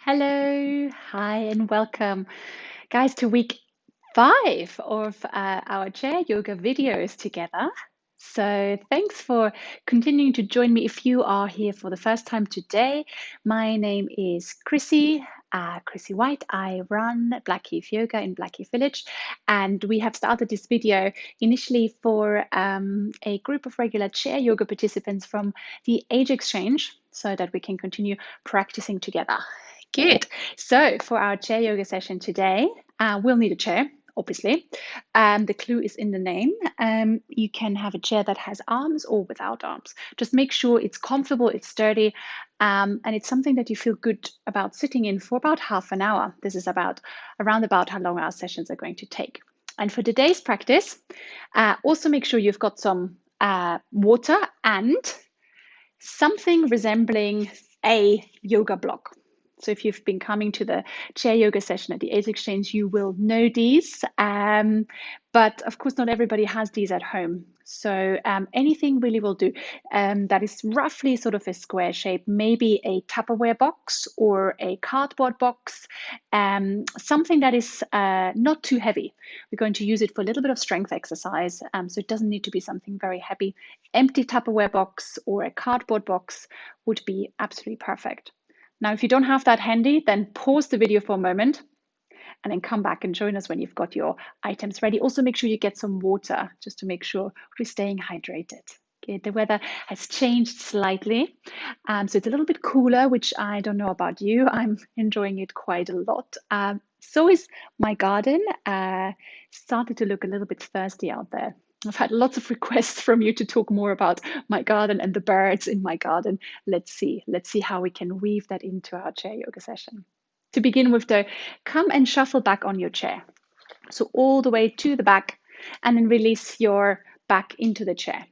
Hello, hi, and welcome, guys, to week 5 of our chair yoga videos together. So, thanks for continuing to join me. If you are here for the first time today, my name is Chrissy White. I run Blackheath Yoga in Blackheath Village, and we have started this video initially for a group of regular chair yoga participants from the Age Exchange so that we can continue practicing together. Good. So for our chair yoga session today, we'll need a chair, obviously. The clue is in the name. You can have a chair that has arms or without arms. Just make sure it's comfortable, it's sturdy, and it's something that you feel good about sitting in for about half an hour. This is around about how long our sessions are going to take. And for today's practice, also make sure you've got some water and something resembling a yoga block. So if you've been coming to the chair yoga session at the Age Exchange, you will know these. But of course, not everybody has these at home. So anything really will do that is roughly sort of a square shape, maybe a Tupperware box or a cardboard box, something that is not too heavy. We're going to use it for a little bit of strength exercise. So it doesn't need to be something very heavy. Empty Tupperware box or a cardboard box would be absolutely perfect. Now, if you don't have that handy, then pause the video for a moment and then come back and join us when you've got your items ready. Also, make sure you get some water just to make sure we're staying hydrated. Okay, the weather has changed slightly, so it's a little bit cooler, which I don't know about you. I'm enjoying it quite a lot. So is my garden. Started to look a little bit thirsty out there. I've had lots of requests from you to talk more about my garden and the birds in my garden. Let's see how we can weave that into our chair yoga session. To begin with, though, come and shuffle back on your chair. So all the way to the back, and then release your back into the chair.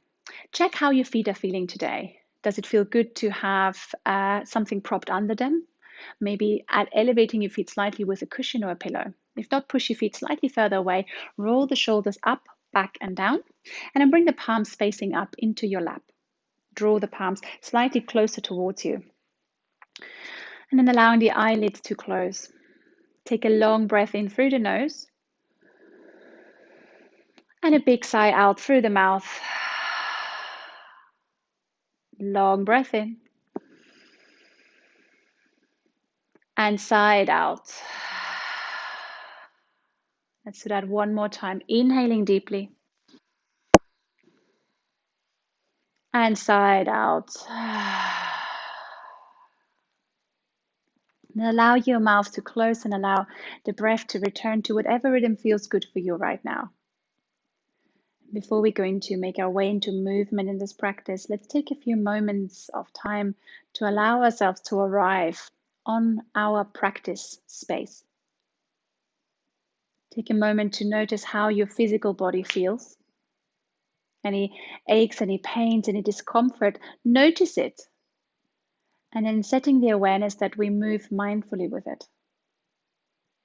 Check how your feet are feeling today. Does it feel good to have something propped under them? Maybe elevating your feet slightly with a cushion or a pillow. If not, push your feet slightly further away, roll the shoulders up, back and down, and then bring the palms facing up into your lap. Draw the palms slightly closer towards you. And then allowing the eyelids to close. Take a long breath in through the nose and a big sigh out through the mouth. Long breath in and sigh it out. Let's do that one more time. Inhaling deeply and sigh it out. And allow your mouth to close and allow the breath to return to whatever rhythm feels good for you right now. Before we're going to make our way into movement in this practice, let's take a few moments of time to allow ourselves to arrive on our practice space. Take a moment to notice how your physical body feels. Any aches, any pains, any discomfort, notice it. And then setting the awareness that we move mindfully with it.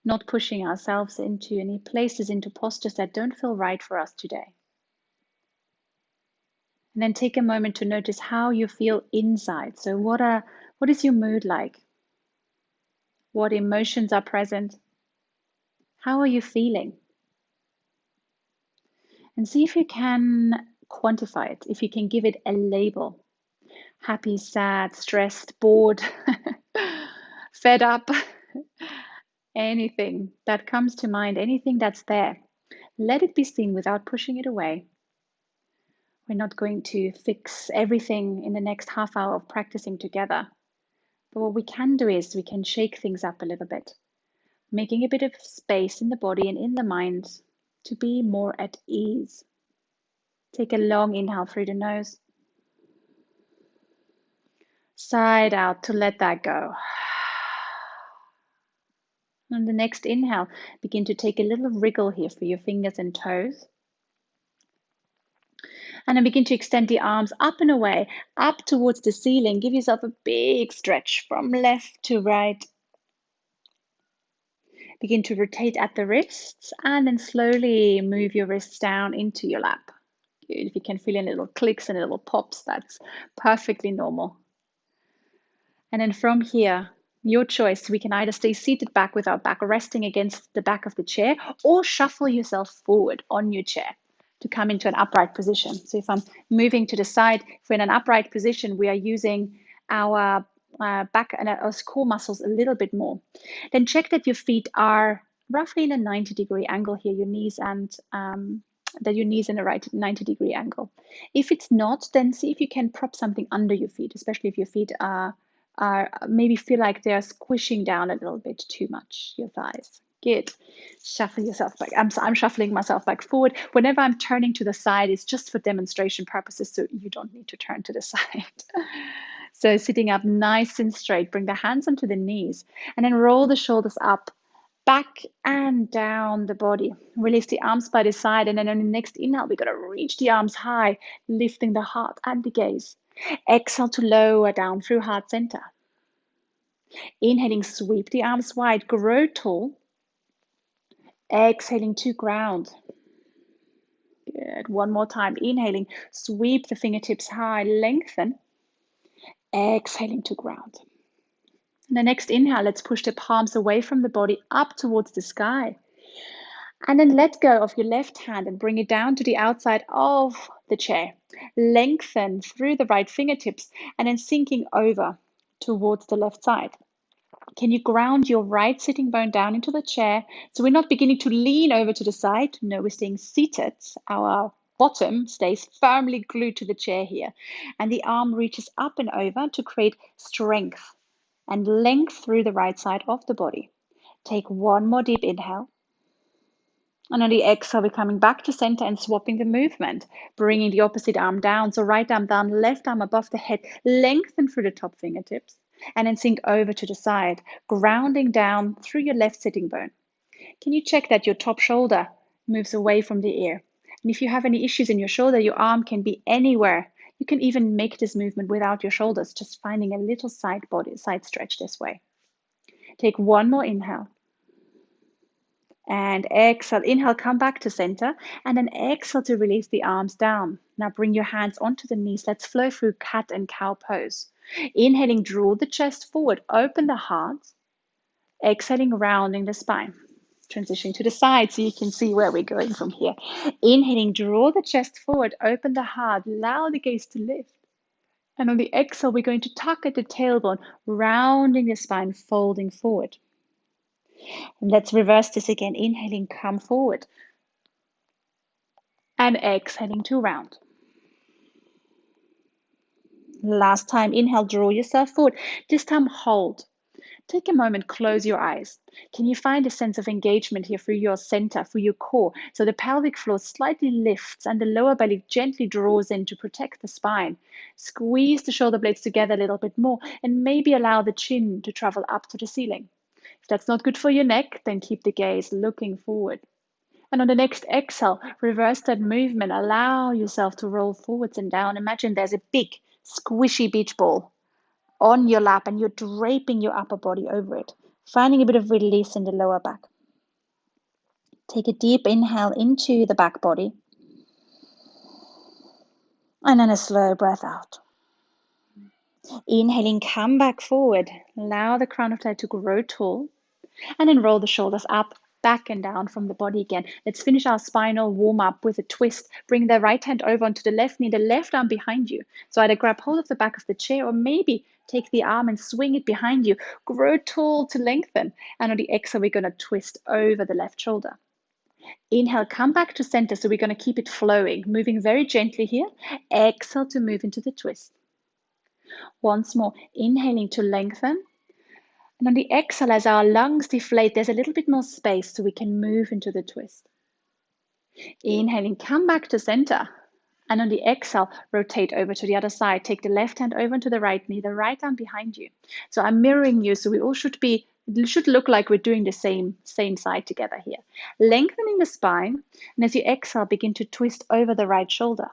Not pushing ourselves into any places, into postures that don't feel right for us today. And then take a moment to notice how you feel inside. So what is your mood like? What emotions are present? How are you feeling? And see if you can quantify it, if you can give it a label. Happy, sad, stressed, bored, fed up, anything that comes to mind, anything that's there. Let it be seen without pushing it away. We're not going to fix everything in the next half hour of practicing together. But what we can do is we can shake things up a little bit, making a bit of space in the body and in the mind to be more at ease. Take a long inhale through the nose. Sigh out to let that go. On the next inhale, begin to take a little wriggle here for your fingers and toes. And then begin to extend the arms up and away, up towards the ceiling. Give yourself a big stretch from left to right. Begin to rotate at the wrists and then slowly move your wrists down into your lap. Good. If you can feel any little clicks and little pops, that's perfectly normal. And then from here, Your choice. We can either stay seated back with our back resting against the back of the chair or shuffle yourself forward on your chair to come into an upright position. So if I'm moving to the side, if we're in an upright position, we are using our back and our core muscles a little bit more. Then check that your feet are roughly in a 90-degree angle here, your knees and that your knees in a right 90-degree angle. If it's not, then see if you can prop something under your feet, especially if your feet are maybe feel like they're squishing down a little bit too much, your thighs. Good. Shuffle yourself back. I'm shuffling myself back forward. Whenever I'm turning to the side, it's just for demonstration purposes, so you don't need to turn to the side. So sitting up nice and straight, bring the hands onto the knees, and then roll the shoulders up, back and down the body. Release the arms by the side, and then on the next inhale, we're gonna reach the arms high, lifting the heart and the gaze. Exhale to lower down through heart center. Inhaling, sweep the arms wide, grow tall. Exhaling to ground. Good. One more time. Inhaling, sweep the fingertips high, lengthen. Exhaling to ground. And the next inhale, let's push the palms away from the body up towards the sky. And then let go of your left hand and bring it down to the outside of the chair. Lengthen through the right fingertips and then sinking over towards the left side. Can you ground your right sitting bone down into the chair? So we're not beginning to lean over to the side. No, we're staying seated. Our bottom stays firmly glued to the chair here. And the arm reaches up and over to create strength and length through the right side of the body. Take one more deep inhale. And on the exhale, we're coming back to center and swapping the movement, bringing the opposite arm down. So right arm down, left arm above the head, lengthen through the top fingertips, and then sink over to the side, grounding down through your left sitting bone. Can you check that your top shoulder moves away from the ear? And if you have any issues in your shoulder, your arm can be anywhere. You can even make this movement without your shoulders, just finding a little side stretch this way. Take one more inhale. And exhale, inhale, come back to center, and then exhale to release the arms down. Now bring your hands onto the knees. Let's flow through cat and cow pose. Inhaling, draw the chest forward, open the heart. Exhaling, rounding the spine. Transitioning to the side so you can see where we're going from here. Inhaling, draw the chest forward, open the heart, allow the gaze to lift. And on the exhale, we're going to tuck at the tailbone, rounding the spine, folding forward. And let's reverse this again. Inhaling, come forward. And exhaling to round. Last time, inhale, draw yourself forward. This time, hold. Take a moment, close your eyes. Can you find a sense of engagement here through your center, through your core? So the pelvic floor slightly lifts and the lower belly gently draws in to protect the spine. Squeeze the shoulder blades together a little bit more and maybe allow the chin to travel up to the ceiling. If that's not good for your neck, then keep the gaze looking forward. And on the next exhale, reverse that movement. Allow yourself to roll forwards and down. Imagine there's a big, squishy beach ball on your lap and you're draping your upper body over it, finding a bit of release in the lower back. Take a deep inhale into the back body. And then a slow breath out. Inhaling, come back forward. Allow the crown of the head to grow tall. And then roll the shoulders up, back and down from the body again. Let's finish our spinal warm up with a twist. Bring the right hand over onto the left knee, the left arm behind you. So either grab hold of the back of the chair or maybe take the arm and swing it behind you. Grow tall to lengthen. And on the exhale, we're going to twist over the left shoulder. Inhale, come back to center. So we're going to keep it flowing, moving very gently here. Exhale to move into the twist. Once more, inhaling to lengthen. And on the exhale, as our lungs deflate, there's a little bit more space so we can move into the twist. Inhaling, come back to center. And on the exhale, rotate over to the other side. Take the left hand over to the right knee, the right arm behind you. So I'm mirroring you, so we all should look like we're doing the same side together here. Lengthening the spine, and as you exhale, begin to twist over the right shoulder.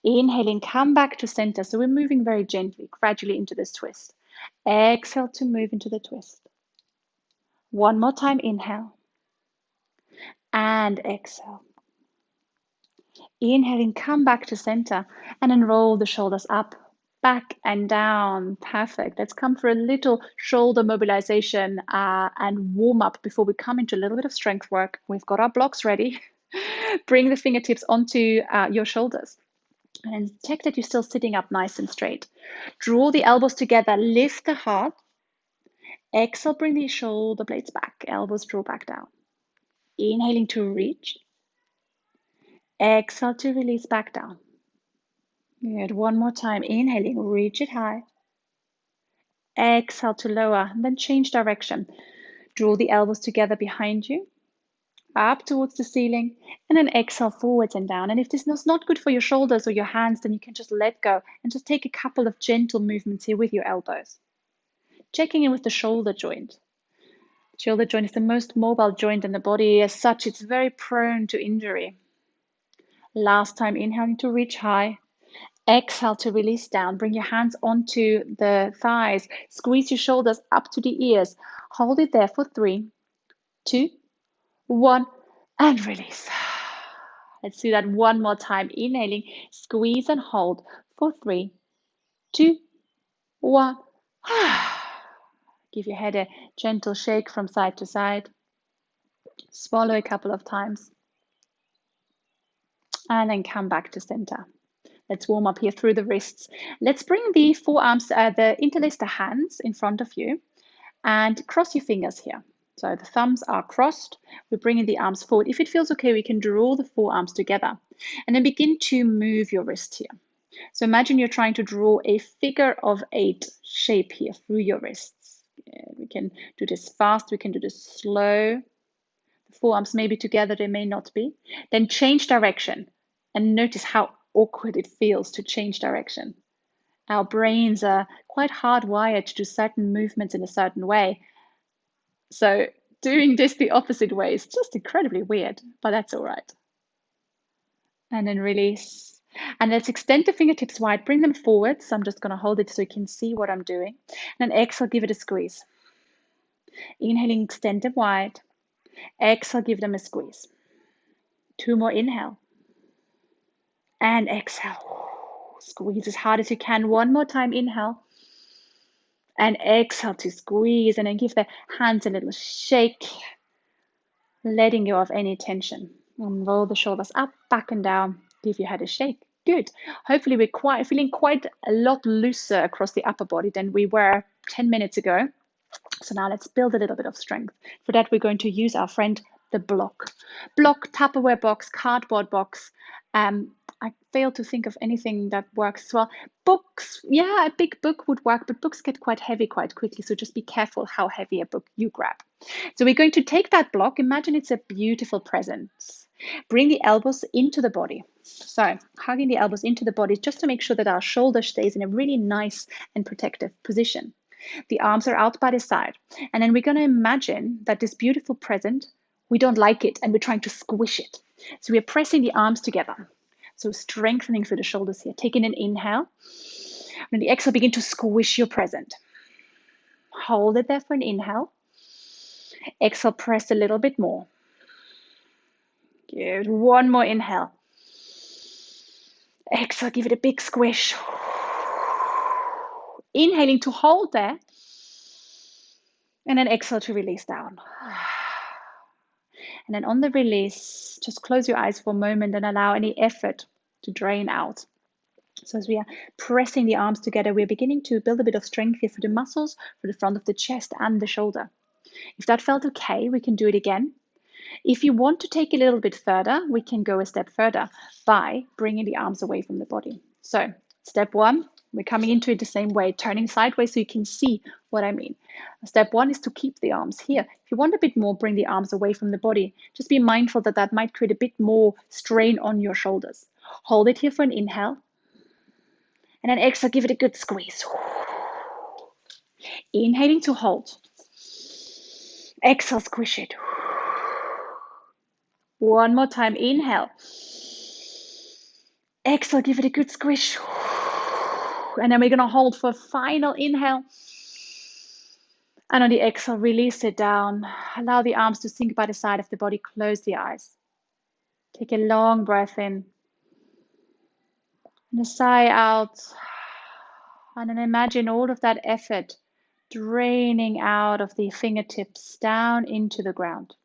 Inhaling, come back to center. So we're moving very gently, gradually into this twist. Exhale to move into the twist. One more time, inhale. And exhale. Inhaling, come back to center and then roll the shoulders up. back and down. Perfect. Let's come for a little shoulder mobilization and warm up before we come into a little bit of strength work. We've got our blocks ready. Bring the fingertips onto your shoulders and check that you're still sitting up nice and straight. Draw the elbows together, lift the heart. Exhale, bring the shoulder blades back, elbows draw back down. Inhaling to reach. Exhale to release back down. Good. One more time. Inhaling, reach it high. Exhale to lower, and then change direction. Draw the elbows together behind you, up towards the ceiling, and then exhale forwards and down. And if this is not good for your shoulders or your hands, then you can just let go and just take a couple of gentle movements here with your elbows. Checking in with the shoulder joint. Shoulder joint is the most mobile joint in the body. As such, it's very prone to injury. Last time, inhaling to reach high. Exhale to release down. Bring your hands onto the thighs. Squeeze your shoulders up to the ears. Hold it there for 3, 2, 1, and release. Let's do that one more time. Inhaling, squeeze and hold for 3, 2, 1. Give your head a gentle shake from side to side. Swallow a couple of times. And then come back to center. Let's warm up here through the wrists. Let's bring the forearms, interlace the hands in front of you and cross your fingers here. So the thumbs are crossed. We're bringing the arms forward. If it feels okay, we can draw the forearms together and then begin to move your wrist here. So imagine you're trying to draw a figure of 8 shape here through your wrists. We can do this fast. We can do this slow. The forearms may be together. They may not be. Then change direction and notice how awkward it feels to change direction. Our brains are quite hardwired to do certain movements in a certain way. So doing this the opposite way is just incredibly weird, but that's all right. And then release. And let's extend the fingertips wide, bring them forward. So I'm just going to hold it so you can see what I'm doing. And then exhale, give it a squeeze. Inhaling, extend them wide. Exhale, give them a squeeze. 2 more, inhale. And exhale. Squeeze as hard as you can. 1 more time, inhale. And exhale to squeeze. And then give the hands a little shake, letting go of any tension. And roll the shoulders up, back and down. Give your head a shake. Good. Hopefully we're feeling quite a lot looser across the upper body than we were 10 minutes ago. So now let's build a little bit of strength. For that, we're going to use our friend, the block. Block, Tupperware box, cardboard box. I failed to think of anything that works as well. Books, yeah, a big book would work, but books get quite heavy quite quickly. So just be careful how heavy a book you grab. So we're going to take that block. Imagine it's a beautiful presence. Bring the elbows into the body. So hugging the elbows into the body just to make sure that our shoulder stays in a really nice and protective position. The arms are out by the side. And then we're going to imagine that this beautiful present, we don't like it and we're trying to squish it. So we're pressing the arms together. So strengthening through the shoulders here. Taking an inhale. And the exhale, begin to squish your present. Hold it there for an inhale. Exhale, press a little bit more. Good. 1 more inhale. Exhale, give it a big squish. Inhaling to hold there. And then exhale to release down. And then on the release, just close your eyes for a moment and allow any effort to drain out. So as we are pressing the arms together, we're beginning to build a bit of strength here for the muscles, for the front of the chest and the shoulder. If that felt okay, we can do it again. If you want to take it a little bit further, we can go a step further by bringing the arms away from the body. So step 1, we're coming into it the same way, turning sideways so you can see what I mean. Step 1 is to keep the arms here. If you want a bit more, bring the arms away from the body. Just be mindful that that might create a bit more strain on your shoulders. Hold it here for an inhale. And then exhale, give it a good squeeze. Inhaling to hold. Exhale, squish it. 1 more time, inhale. Exhale, give it a good squish. And then we're going to hold for a final inhale. And on the exhale, release it down. Allow the arms to sink by the side of the body. Close the eyes. Take a long breath in. And a sigh out. And then imagine all of that effort draining out of the fingertips down into the ground.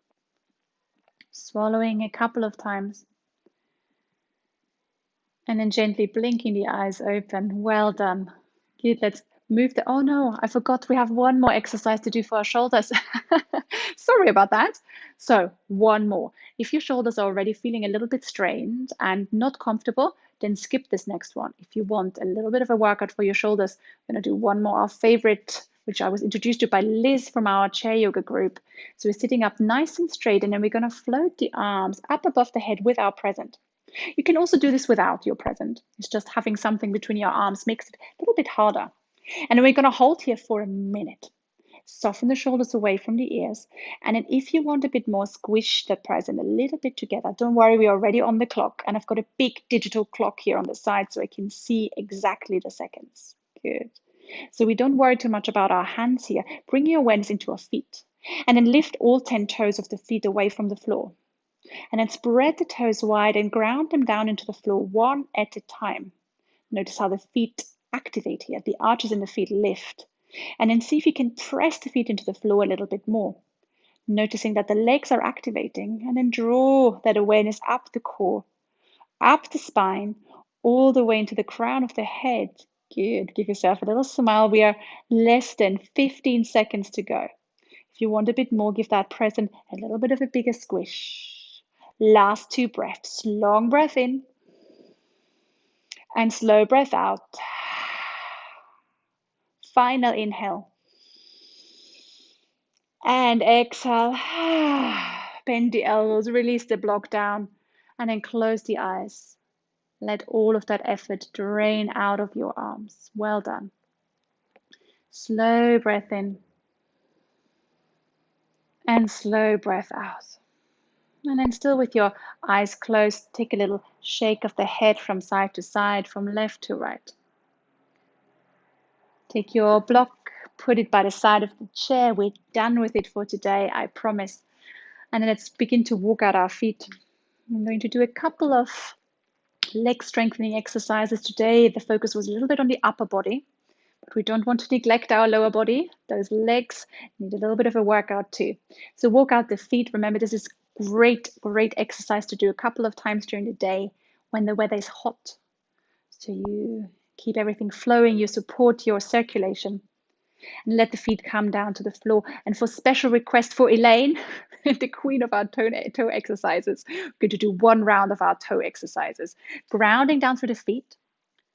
Swallowing a couple of times. And then gently blinking the eyes open. Well done. Good, let's move the, oh no, I forgot we have one more exercise to do for our shoulders. Sorry about that. So one more. If your shoulders are already feeling a little bit strained and not comfortable, then skip this next one. If you want a little bit of a workout for your shoulders, I'm gonna do one more, our favorite, which I was introduced to by Liz from our chair yoga group. So we're sitting up nice and straight, and then we're gonna float the arms up above the head with our present. You can also do this without your present. It's just having something between your arms makes it a little bit harder. And then we're going to hold here for a minute. Soften the shoulders away from the ears. And then if you want a bit more, squish the present a little bit together. Don't worry, we're already on the clock. And I've got a big digital clock here on the side so I can see exactly the seconds. Good. So we don't worry too much about our hands here. Bring your awareness into our feet. And then lift all 10 toes of the feet away from the floor. And then spread the toes wide and ground them down into the floor one at a time. Notice how the feet activate here. The arches in the feet lift. And then see if you can press the feet into the floor a little bit more. Noticing that the legs are activating. And then draw that awareness up the core, up the spine, all the way into the crown of the head. Good. Give yourself a little smile. We are less than 15 seconds to go. If you want a bit more, give that present a little bit of a bigger squish. Last 2 breaths. Long breath in and slow breath out. Final inhale. And exhale. Bend the elbows, release the block down, and then close the eyes. Let all of that effort drain out of your arms. Well done. Slow breath in and slow breath out. And then still with your eyes closed, take a little shake of the head from side to side, from left to right. Take your block, put it by the side of the chair. We're done with it for today, I promise. And then let's begin to walk out our feet. I'm going to do a couple of leg strengthening exercises today. The focus was a little bit on the upper body, but we don't want to neglect our lower body. Those legs need a little bit of a workout too. So walk out the feet. Remember, this is great exercise to do a couple of times during the day when the weather is hot. So you keep everything flowing, you support your circulation, and let the feet come down to the floor. And for special request for Elaine, the queen of our toe exercises, we're going to do 1 round of our toe exercises. Grounding down through the feet.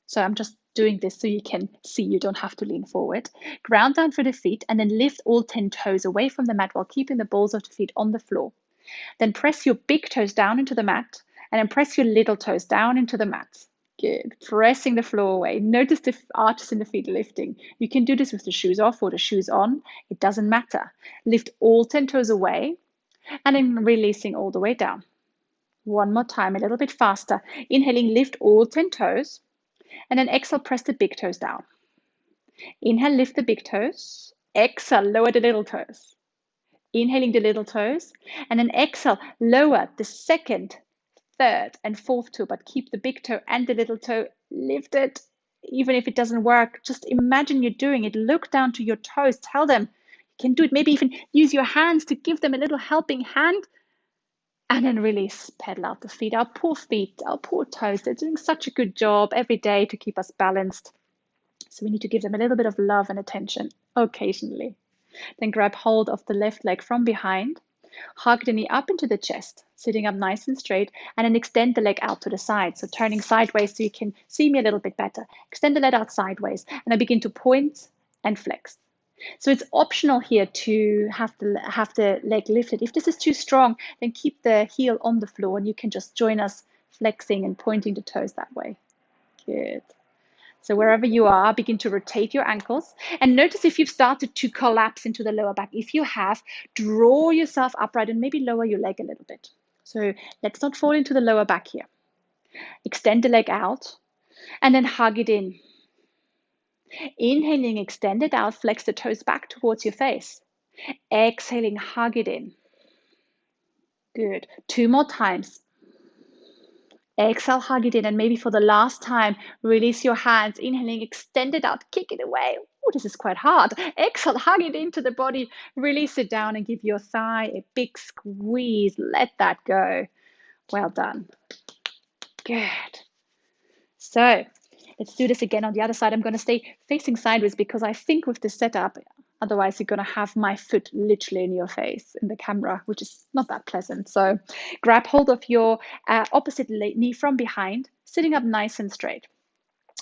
So I'm just doing this so you can see, you don't have to lean forward. Ground down through the feet and then lift all 10 toes away from the mat while keeping the balls of the feet on the floor. Then press your big toes down into the mat and then press your little toes down into the mat. Good. Pressing the floor away. Notice the arches in the feet lifting. You can do this with the shoes off or the shoes on. It doesn't matter. Lift all 10 toes away and then releasing all the way down. One more time, a little bit faster. Inhaling, lift all 10 toes. And then exhale, press the big toes down. Inhale, lift the big toes. Exhale, lower the little toes. Inhaling the little toes. And then exhale, lower the second, third, and fourth toe, but keep the big toe and the little toe lifted. Even if it doesn't work, just imagine you're doing it. Look down to your toes. Tell them you can do it. Maybe even use your hands to give them a little helping hand. And then release, pedal out the feet, our poor toes. They're doing such a good job every day to keep us balanced. So we need to give them a little bit of love and attention occasionally. Then grab hold of the left leg from behind, hug the knee up into the chest, sitting up nice and straight, and then extend the leg out to the side. So turning sideways so you can see me a little bit better. Extend the leg out sideways, and I begin to point and flex. So it's optional here to have the leg lifted. If this is too strong, then keep the heel on the floor and you can just join us flexing and pointing the toes that way. Good. So wherever you are, begin to rotate your ankles and notice if you've started to collapse into the lower back. If you have, draw yourself upright and maybe lower your leg a little bit. So let's not fall into the lower back here. Extend the leg out and then hug it in. Inhaling, extend it out, flex the toes back towards your face. Exhaling, hug it in. Good. 2 more times. Exhale, hug it in, and maybe for the last time, release your hands. Inhaling, extend it out, kick it away. Oh, this is quite hard. Exhale, hug it into the body, release it down, and give your thigh a big squeeze. Let that go. Well done. Good. So let's do this again on the other side. I'm going to stay facing sideways because I think with this setup, otherwise you're going to have my foot literally in your face in the camera, which is not that pleasant. So grab hold of your opposite knee from behind, sitting up nice and straight.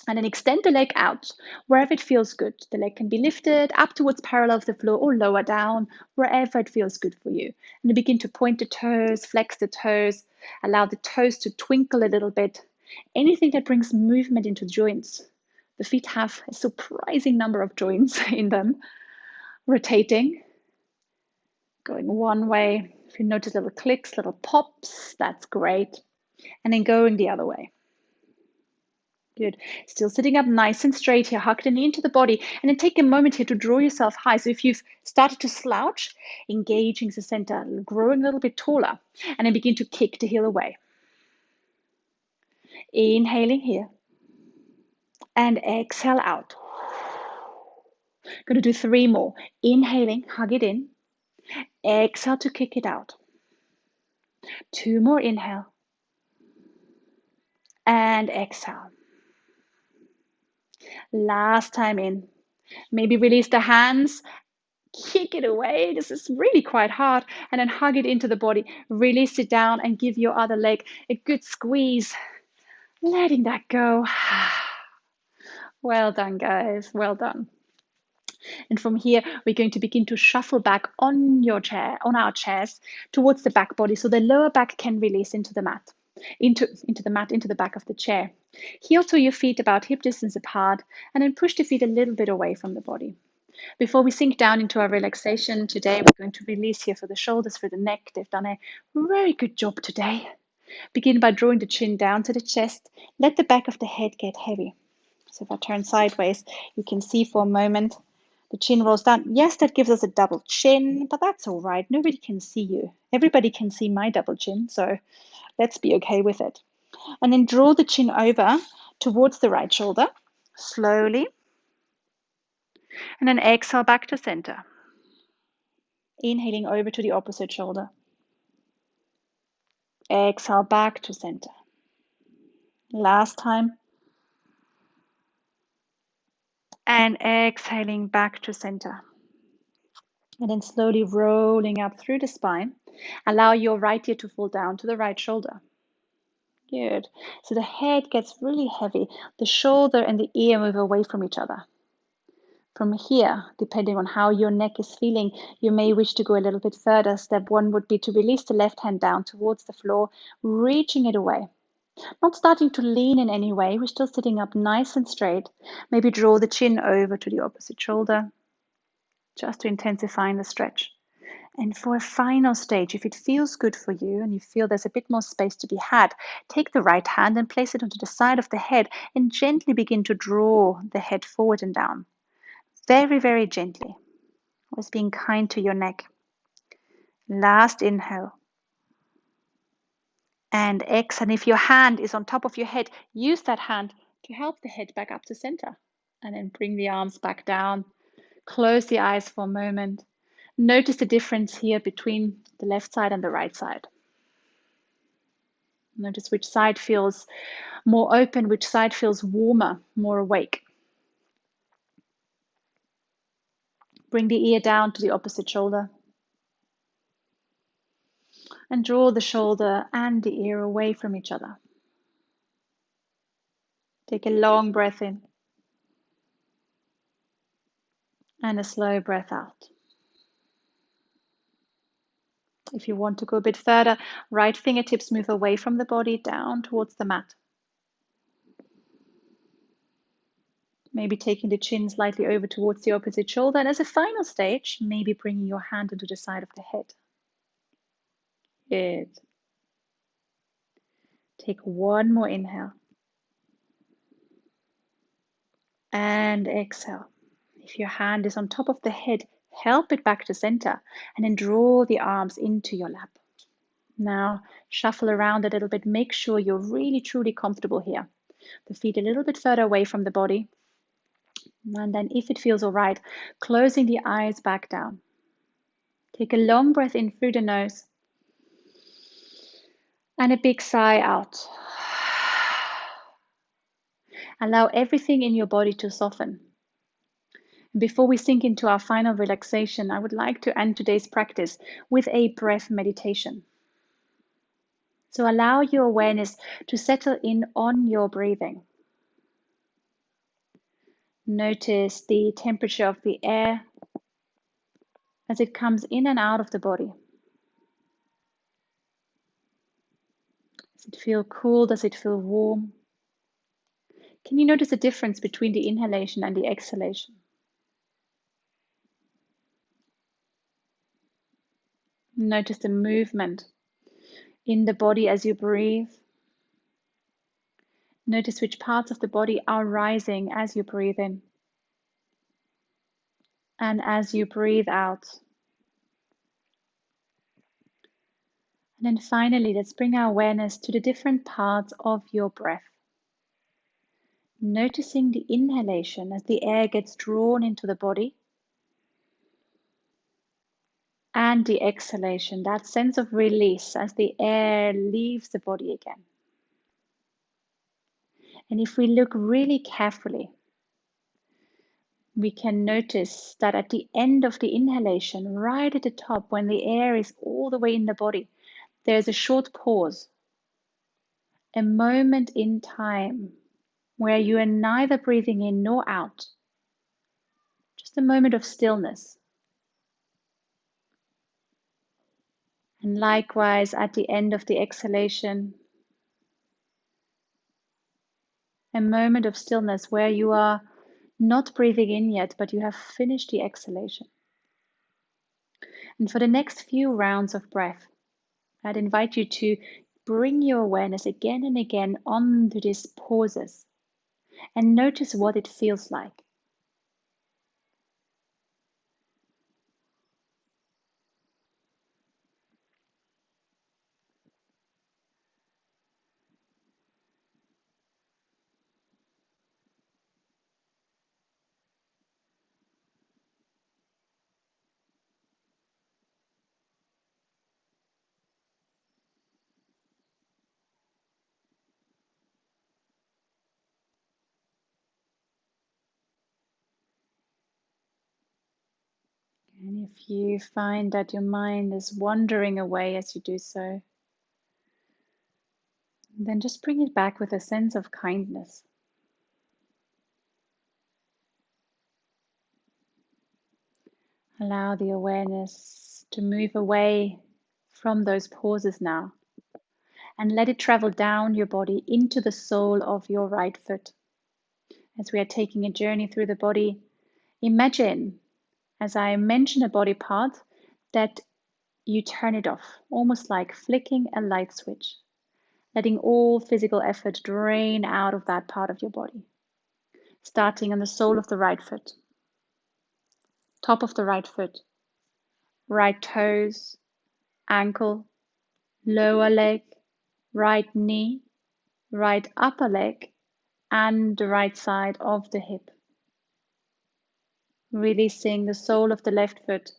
And then extend the leg out wherever it feels good. The leg can be lifted up towards parallel of the floor or lower down, wherever it feels good for you. And then begin to point the toes, flex the toes, allow the toes to twinkle a little bit. Anything that brings movement into joints. The feet have a surprising number of joints in them. Rotating, going one way. If you notice little clicks, little pops, that's great. And then going the other way. Good. Still sitting up nice and straight here. Hug the knee into the body. And then take a moment here to draw yourself high. So if you've started to slouch, engaging the center, growing a little bit taller. And then begin to kick the heel away. Inhaling here. And exhale out. Going to do 3 more. Inhaling, hug it in. Exhale to kick it out. 2 more inhale. And exhale. Last time in. Maybe release the hands. Kick it away. This is really quite hard. And then hug it into the body. Release it down and give your other leg a good squeeze. Letting that go. Well done, guys. Well done. And from here, we're going to begin to shuffle back on your chair, on our chairs, towards the back body, so the lower back can release into the mat, into the back of the chair. Heel to your feet about hip distance apart, and then push the feet a little bit away from the body. Before we sink down into our relaxation today, we're going to release here for the shoulders, for the neck. They've done a very good job today. Begin by drawing the chin down to the chest. Let the back of the head get heavy. So if I turn sideways, you can see for a moment the chin rolls down. Yes, that gives us a double chin, but that's all right. Nobody can see you. Everybody can see my double chin, so let's be okay with it. And then draw the chin over towards the right shoulder, slowly. And then exhale back to center. Inhaling over to the opposite shoulder. Exhale back to center. Last time. And exhaling back to center. And then slowly rolling up through the spine. Allow your right ear to fall down to the right shoulder. Good. So the head gets really heavy. The shoulder and the ear move away from each other. From here, depending on how your neck is feeling, you may wish to go a little bit further. Step 1 would be to release the left hand down towards the floor, reaching it away. Not starting to lean in any way. We're still sitting up nice and straight. Maybe draw the chin over to the opposite shoulder, just to intensify the stretch. And for a final stage, if it feels good for you and you feel there's a bit more space to be had, take the right hand and place it onto the side of the head and gently begin to draw the head forward and down. Very, very gently. Always being kind to your neck. Last inhale. And exhale. And if your hand is on top of your head, use that hand to help the head back up to center. And then bring the arms back down. Close the eyes for a moment. Notice the difference here between the left side and the right side. Notice which side feels more open, which side feels warmer, more awake. Bring the ear down to the opposite shoulder. And draw the shoulder and the ear away from each other. Take a long breath in. And a slow breath out. If you want to go a bit further, right fingertips move away from the body down towards the mat. Maybe taking the chin slightly over towards the opposite shoulder. And as a final stage, maybe bringing your hand into the side of the head. Good. Take one more inhale. And exhale. If your hand is on top of the head, help it back to center. And then draw the arms into your lap. Now shuffle around a little bit. Make sure you're really truly comfortable here. The feet a little bit further away from the body. And then if it feels all right, closing the eyes back down. Take a long breath in through the nose and a big sigh out. Allow everything in your body to soften. Before we sink into our final relaxation, I would like to end today's practice with a breath meditation. So allow your awareness to settle in on your breathing. Notice the temperature of the air as it comes in and out of the body. Does it feel cool? Does it feel warm? Can you notice the difference between the inhalation and the exhalation? Notice the movement in the body as you breathe. Notice which parts of the body are rising as you breathe in and as you breathe out. And then finally, let's bring our awareness to the different parts of your breath. Noticing the inhalation as the air gets drawn into the body, and the exhalation, that sense of release as the air leaves the body again. And if we look really carefully, we can notice that at the end of the inhalation, right at the top, when the air is all the way in the body, there's a short pause, a moment in time where you are neither breathing in nor out, just a moment of stillness. And likewise, at the end of the exhalation, a moment of stillness where you are not breathing in yet, but you have finished the exhalation. And for the next few rounds of breath, I'd invite you to bring your awareness again and again onto these pauses and notice what it feels like. And if you find that your mind is wandering away as you do so, then just bring it back with a sense of kindness. Allow the awareness to move away from those pauses now and let it travel down your body into the sole of your right foot. As we are taking a journey through the body, imagine, as I mention a body part, that you turn it off, almost like flicking a light switch, letting all physical effort drain out of that part of your body. Starting on the sole of the right foot, top of the right foot, right toes, ankle, lower leg, right knee, right upper leg, and the right side of the hip. Releasing the sole of the left foot,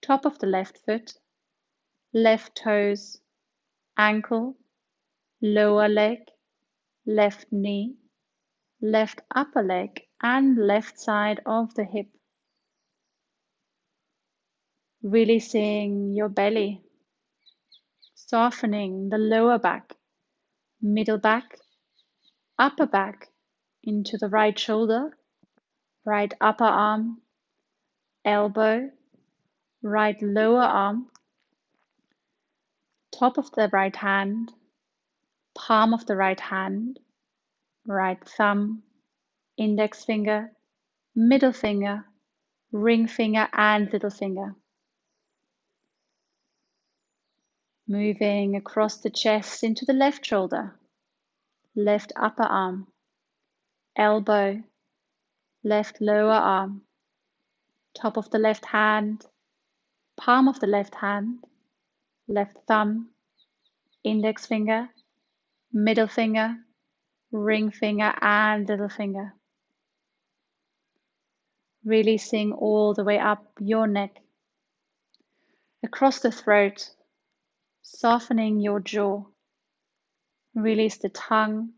top of the left foot, left toes, ankle, lower leg, left knee, left upper leg, and left side of the hip. Releasing your belly, softening the lower back, middle back, upper back, into the right shoulder, right upper arm, elbow, right lower arm, top of the right hand, palm of the right hand, right thumb, index finger, middle finger, ring finger, and little finger. Moving across the chest into the left shoulder, left upper arm, elbow, left lower arm, top of the left hand, palm of the left hand, Left thumb, index finger, middle finger, ring finger, and little finger. Releasing all the way up your neck, across the throat, softening your jaw. Release the tongue,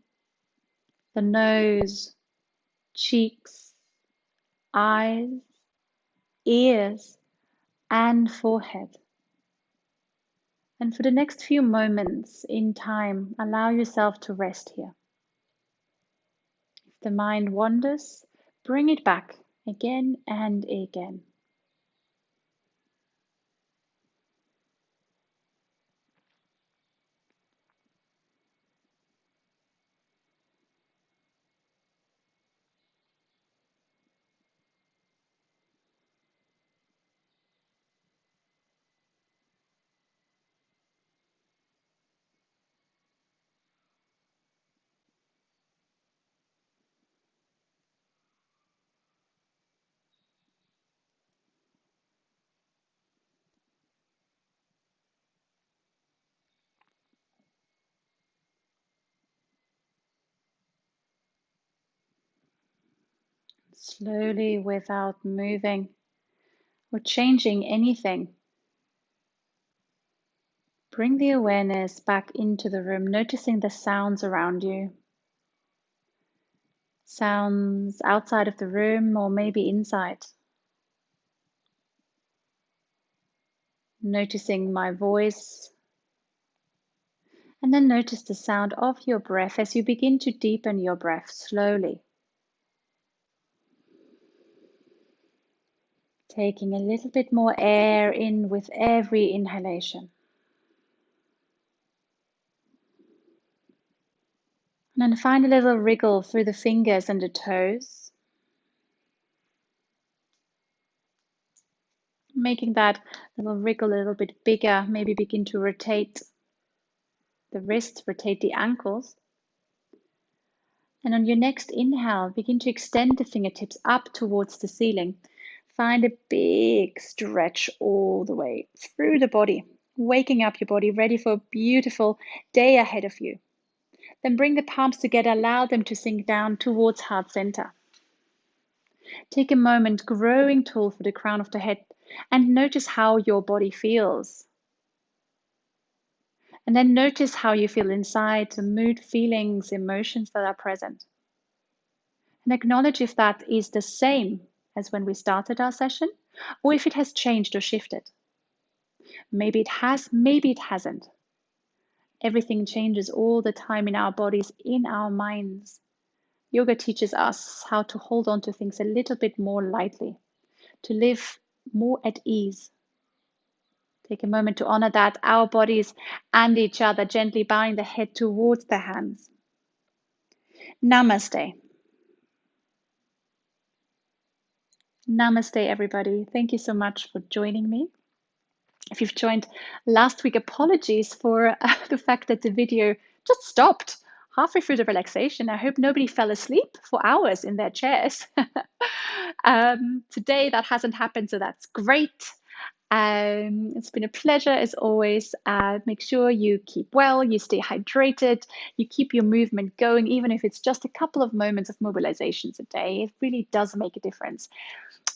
the nose, cheeks, eyes, ears, and forehead. And for the next few moments in time, allow yourself to rest here. If the mind wanders, bring it back again and again. Slowly, without moving or changing anything, bring the awareness back into the room, noticing the sounds around you. Sounds outside of the room or maybe inside. Noticing my voice. And then notice the sound of your breath as you begin to deepen your breath slowly. Taking a little bit more air in with every inhalation. And then find a little wriggle through the fingers and the toes. Making that little wriggle a little bit bigger. Maybe begin to rotate the wrists, rotate the ankles. And on your next inhale, begin to extend the fingertips up towards the ceiling. Find a big stretch all the way through the body, waking up your body, ready for a beautiful day ahead of you. Then bring the palms together, allow them to sink down towards heart center. Take a moment, growing tall for the crown of the head, and notice how your body feels. And then notice how you feel inside, the mood, feelings, emotions that are present. And acknowledge if that is the same as when we started our session, or if it has changed or shifted. Maybe it has, maybe it hasn't. Everything changes all the time in our bodies, in our minds. Yoga teaches us how to hold on to things a little bit more lightly, to live more at ease. Take a moment to honor that, our bodies and each other, gently bowing the head towards the hands. Namaste. Namaste, everybody. Thank you so much for joining me. If you've joined last week, apologies for the fact that the video just stopped halfway through the relaxation. I hope nobody fell asleep for hours in their chairs. Today, that hasn't happened, so that's great. It's been a pleasure as always. Make sure you keep well, you stay hydrated, you keep your movement going, even if it's just a couple of moments of mobilizations a day. It really does make a difference.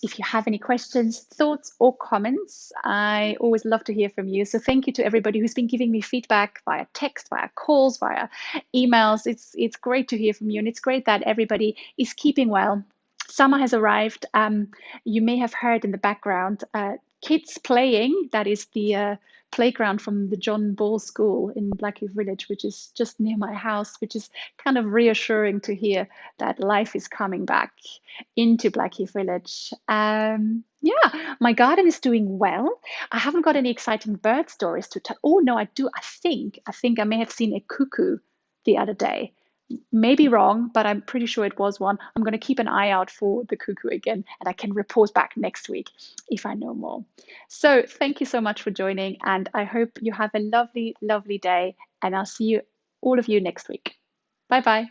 If you have any questions, thoughts, or comments, I always love to hear from you. So thank you to everybody who's been giving me feedback via text, via calls, via emails. It's great to hear from you, and it's great that everybody is keeping well. Summer has arrived. You may have heard in the background kids playing. That is the playground from the John Ball School in Blackheath Village, which is just near my house, which is kind of reassuring to hear that life is coming back into Blackheath Village. Yeah, my garden is doing well. I haven't got any exciting bird stories to tell. Oh no, I do. I think I may have seen a cuckoo the other day. Maybe wrong, but I'm pretty sure it was one. I'm going to keep an eye out for the cuckoo again, and I can report back next week if I know more. So thank you so much for joining, and I hope you have a lovely, lovely day, and I'll see you, all of you, next week. Bye bye.